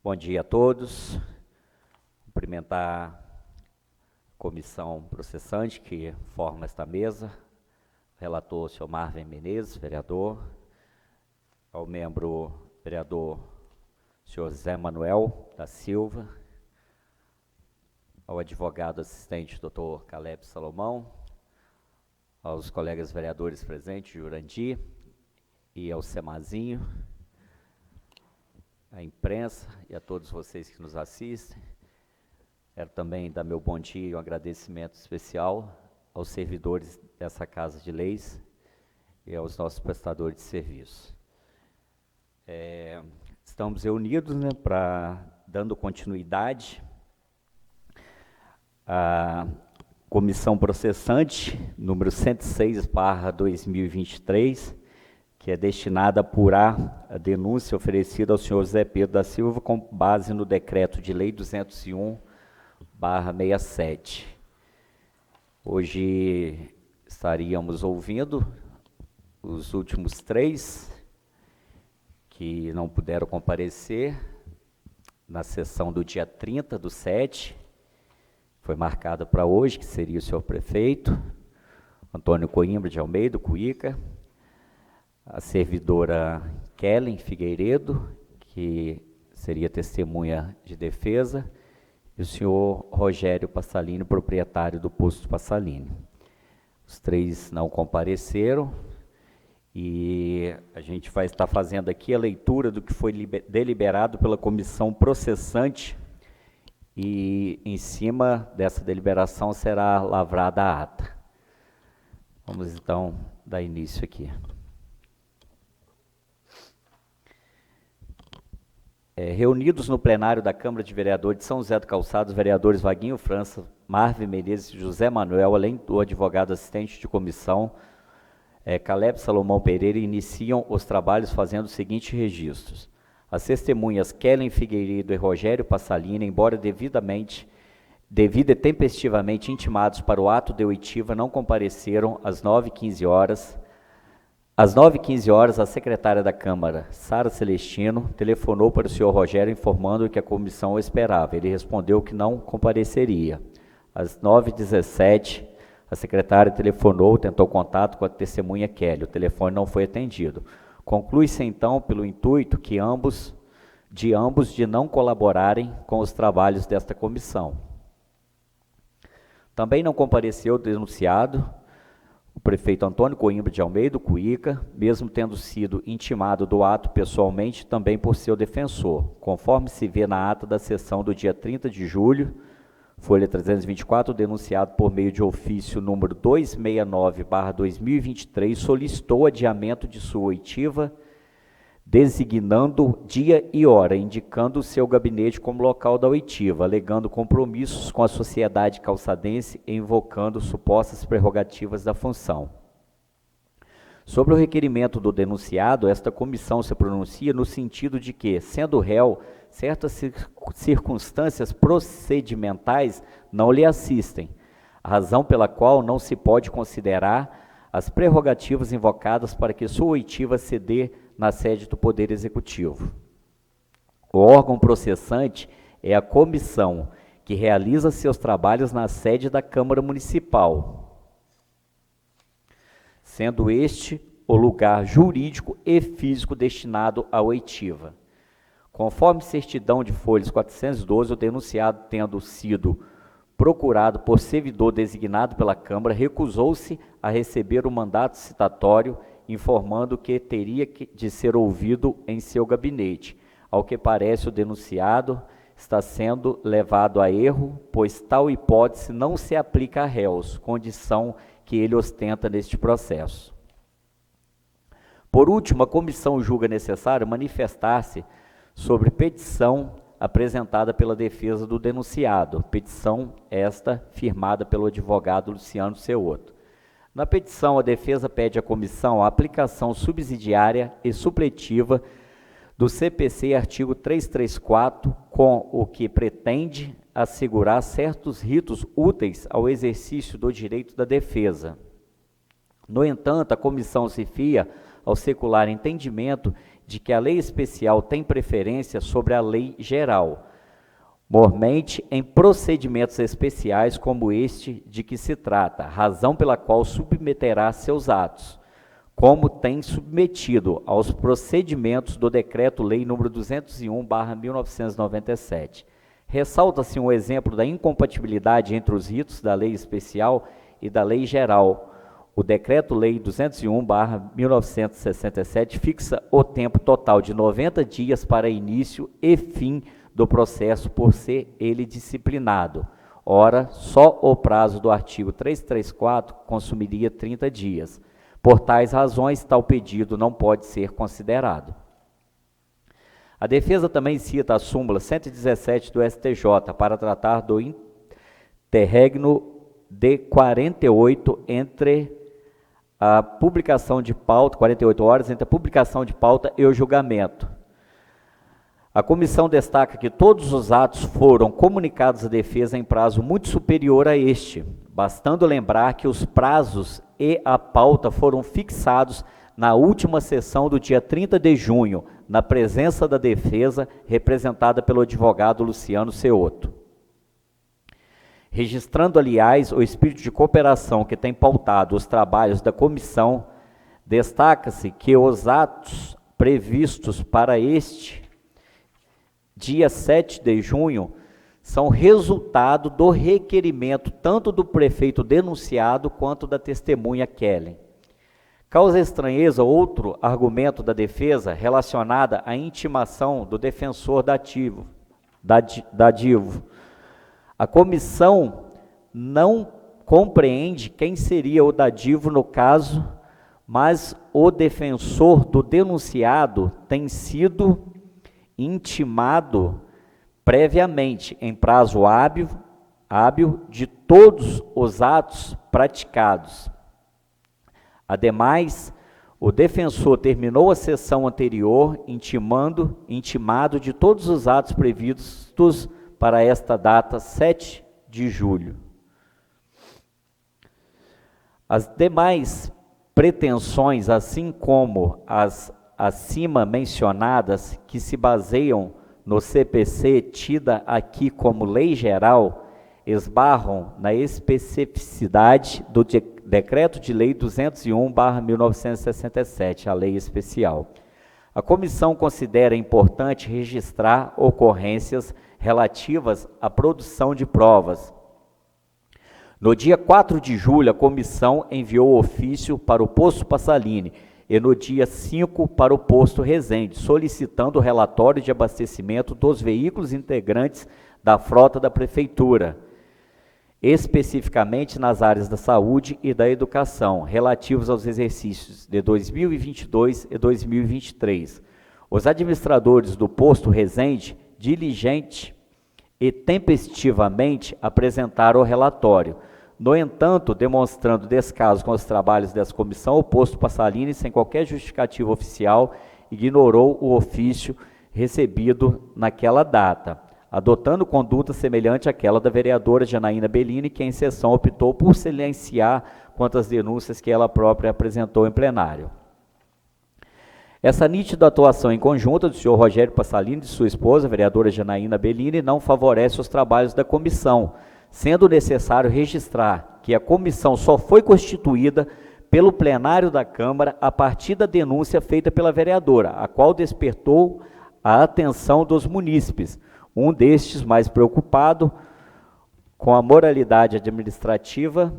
Bom dia a todos. Cumprimentar a comissão processante que forma esta mesa, relator, o senhor Marvin Menezes, vereador, ao membro vereador, senhor Zé Manuel da Silva, ao advogado assistente, doutor Caleb Salomão, aos colegas vereadores presentes, Jurandir, e ao Semazinho, à imprensa e a todos vocês que nos assistem. Quero também dar meu bom dia e um agradecimento especial aos servidores dessa Casa de Leis e aos nossos prestadores de serviço. Estamos reunidos, dando continuidade à comissão processante, número 106/2023, que é destinada a apurar a denúncia oferecida ao senhor José Pedro da Silva com base no decreto de lei 201/67. Hoje estaríamos ouvindo os últimos três que não puderam comparecer na sessão do dia 30/7, foi marcada para hoje, que seria o senhor prefeito, Antônio Coimbra de Almeida, Cuíca, a servidora Kellen Figueiredo, que seria testemunha de defesa, e o senhor Rogério Passalini, proprietário do posto Passalini. Os três não compareceram e a gente vai estar fazendo aqui a leitura do que foi deliberado pela comissão processante e em cima dessa deliberação será lavrada a ata. Vamos então dar início aqui. Reunidos no plenário da Câmara de Vereadores de São José do Calçado, os vereadores Vaguinho França, Marvin Menezes e José Manuel, além do advogado assistente de comissão, Caleb Salomão Pereira, iniciam os trabalhos fazendo os seguintes registros. As testemunhas Kellen Figueiredo e Rogério Passalini, embora devida e tempestivamente intimados para o ato de oitiva, não compareceram às 9h15. Às 9h15, a secretária da Câmara, Sara Celestino, telefonou para o senhor Rogério informando que a comissão o esperava. Ele respondeu que não compareceria. Às 9h17, a secretária telefonou, tentou contato com a testemunha Kelly. O telefone não foi atendido. Conclui-se então pelo intuito que ambos de não colaborarem com os trabalhos desta comissão. Também não compareceu o denunciado, o prefeito Antônio Coimbra de Almeida, Cuíca, mesmo tendo sido intimado do ato pessoalmente, também por seu defensor, conforme se vê na ata da sessão do dia 30 de julho, folha 324, denunciado por meio de ofício número 269/2023, solicitou adiamento de sua oitiva, designando dia e hora, indicando o seu gabinete como local da oitiva, alegando compromissos com a sociedade calçadense e invocando supostas prerrogativas da função. Sobre o requerimento do denunciado, esta comissão se pronuncia no sentido de que, sendo réu, certas circunstâncias procedimentais não lhe assistem, a razão pela qual não se pode considerar as prerrogativas invocadas para que sua oitiva se dê na sede do Poder Executivo. O órgão processante é a comissão que realiza seus trabalhos na sede da Câmara Municipal, sendo este o lugar jurídico e físico destinado à oitiva. Conforme certidão de folhas 412, o denunciado, tendo sido procurado por servidor designado pela Câmara, recusou-se a receber o mandato citatório, informando que teria de ser ouvido em seu gabinete. Ao que parece, o denunciado está sendo levado a erro, pois tal hipótese não se aplica a réus, condição que ele ostenta neste processo. Por último, a comissão julga necessário manifestar-se sobre petição apresentada pela defesa do denunciado, petição esta firmada pelo advogado Luciano Ceoto. Na petição, a defesa pede à comissão a aplicação subsidiária e supletiva do CPC artigo 334, com o que pretende assegurar certos ritos úteis ao exercício do direito da defesa. No entanto, a comissão se fia ao secular entendimento de que a lei especial tem preferência sobre a lei geral, mormente em procedimentos especiais como este de que se trata, razão pela qual submeterá seus atos, como tem submetido aos procedimentos do Decreto-Lei nº 201/1997. Ressalta-se um exemplo da incompatibilidade entre os ritos da lei especial e da lei geral. O Decreto-Lei 201/1967 fixa o tempo total de 90 dias para início e fim do processo por ser ele disciplinado. Ora, só o prazo do artigo 334 consumiria 30 dias. Por tais razões, tal pedido não pode ser considerado. A defesa também cita a súmula 117 do STJ para tratar do interregno de 48 entre a publicação de pauta, 48 horas entre a publicação de pauta e o julgamento. A comissão destaca que todos os atos foram comunicados à defesa em prazo muito superior a este, bastando lembrar que os prazos e a pauta foram fixados na última sessão do dia 30 de junho, na presença da defesa, representada pelo advogado Luciano Ceotto. Registrando, aliás, o espírito de cooperação que tem pautado os trabalhos da comissão, destaca-se que os atos previstos para este dia 7 de junho são resultado do requerimento tanto do prefeito denunciado quanto da testemunha Kellen. Causa estranheza outro argumento da defesa relacionada à intimação do defensor dativo. A comissão não compreende quem seria o dativo no caso, mas o defensor do denunciado tem sido intimado previamente, em prazo hábil de todos os atos praticados. Ademais, o defensor terminou a sessão anterior intimado de todos os atos previstos para esta data, 7 de julho. As demais pretensões, assim como as acima mencionadas, que se baseiam no CPC, tida aqui como lei geral, esbarram na especificidade do Decreto de Lei 201/1967, a lei especial. A comissão considera importante registrar ocorrências relativas à produção de provas. No dia 4 de julho, a comissão enviou ofício para o posto Passalini e no dia 5 para o posto Resende, solicitando o relatório de abastecimento dos veículos integrantes da frota da prefeitura, especificamente nas áreas da saúde e da educação, relativos aos exercícios de 2022 e 2023. Os administradores do posto Resende, diligente e tempestivamente, apresentaram o relatório. No entanto, demonstrando descaso com os trabalhos dessa comissão, o posto Passalini, sem qualquer justificativa oficial, ignorou o ofício recebido naquela data, adotando conduta semelhante àquela da vereadora Janaína Bellini, que em sessão optou por silenciar quanto às denúncias que ela própria apresentou em plenário. Essa nítida atuação em conjunta do senhor Rogério Passalini e de sua esposa, a vereadora Janaína Bellini, não favorece os trabalhos da comissão, sendo necessário registrar que a comissão só foi constituída pelo plenário da Câmara a partir da denúncia feita pela vereadora, a qual despertou a atenção dos munícipes, um destes mais preocupado com a moralidade administrativa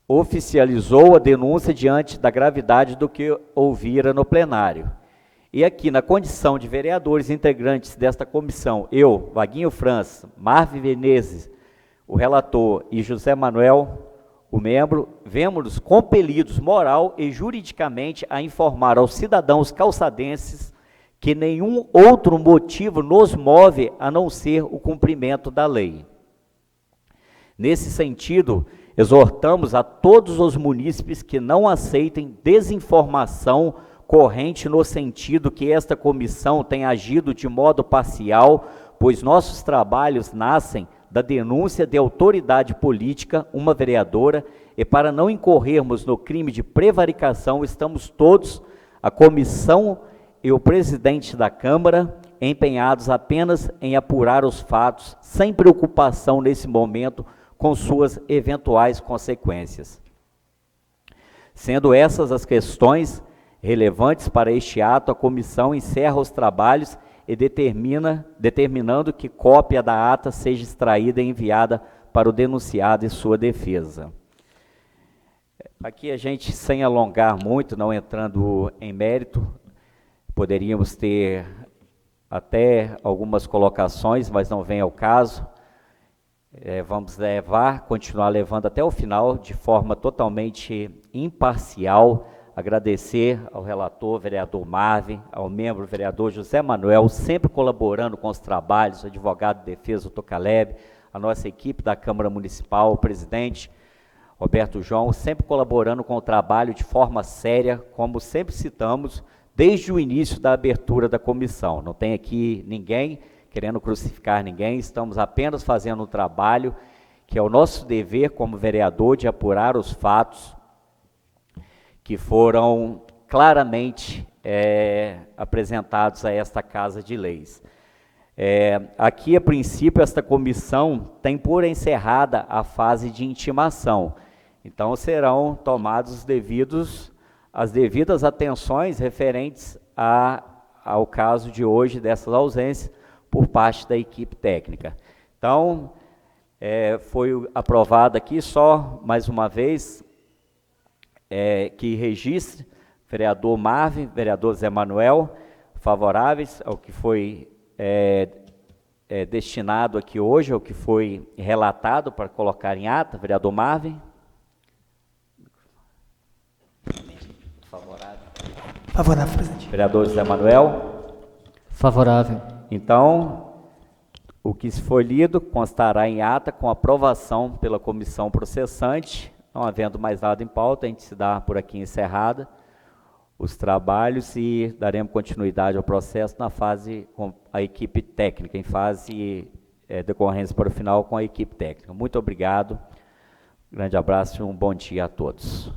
oficializou a denúncia diante da gravidade do que ouvira no plenário. E aqui, na condição de vereadores integrantes desta comissão, eu, Vaguinho França, Marvin Venezes, o relator, e José Manuel, o membro, vemos-nos compelidos moral e juridicamente a informar aos cidadãos calçadenses que nenhum outro motivo nos move a não ser o cumprimento da lei. Nesse sentido, exortamos a todos os munícipes que não aceitem desinformação corrente no sentido que esta comissão tem agido de modo parcial, pois nossos trabalhos nascem da denúncia de autoridade política, uma vereadora, e para não incorrermos no crime de prevaricação, estamos todos, a comissão e o presidente da Câmara, empenhados apenas em apurar os fatos, sem preocupação nesse momento com suas eventuais consequências. Sendo essas as questões relevantes para este ato, a comissão encerra os trabalhos e determinando que cópia da ata seja extraída e enviada para o denunciado e sua defesa. Aqui a gente, sem alongar muito, não entrando em mérito, poderíamos ter até algumas colocações, mas não vem ao caso. Vamos continuar levando até o final, de forma totalmente imparcial. Agradecer ao relator, vereador Marvin, ao membro, vereador José Manuel, sempre colaborando com os trabalhos, o advogado de defesa, o Caleb, a nossa equipe da Câmara Municipal, o presidente Roberto João, sempre colaborando com o trabalho de forma séria, como sempre citamos, desde o início da abertura da comissão. Não tem aqui ninguém querendo crucificar ninguém, estamos apenas fazendo um trabalho que é o nosso dever como vereador de apurar os fatos que foram claramente apresentados a esta Casa de Leis. Aqui, a princípio, esta comissão tem por encerrada a fase de intimação, então serão tomados as devidas atenções referentes ao caso de hoje, dessas ausências, por parte da equipe técnica. Então, foi aprovado aqui só, mais uma vez, que registre, vereador Marvin, vereador Zé Manuel, favoráveis ao que foi destinado aqui hoje, ao que foi relatado para colocar em ata. Vereador Marvin. Favorável. Favorável, presidente. Vereador Zé Manuel. Favorável. Então, o que foi lido constará em ata com aprovação pela comissão processante. Não havendo mais nada em pauta, a gente se dá por aqui encerrada os trabalhos e daremos continuidade ao processo na fase com a equipe técnica, em fase decorrência para o final com a equipe técnica. Muito obrigado, grande abraço e um bom dia a todos.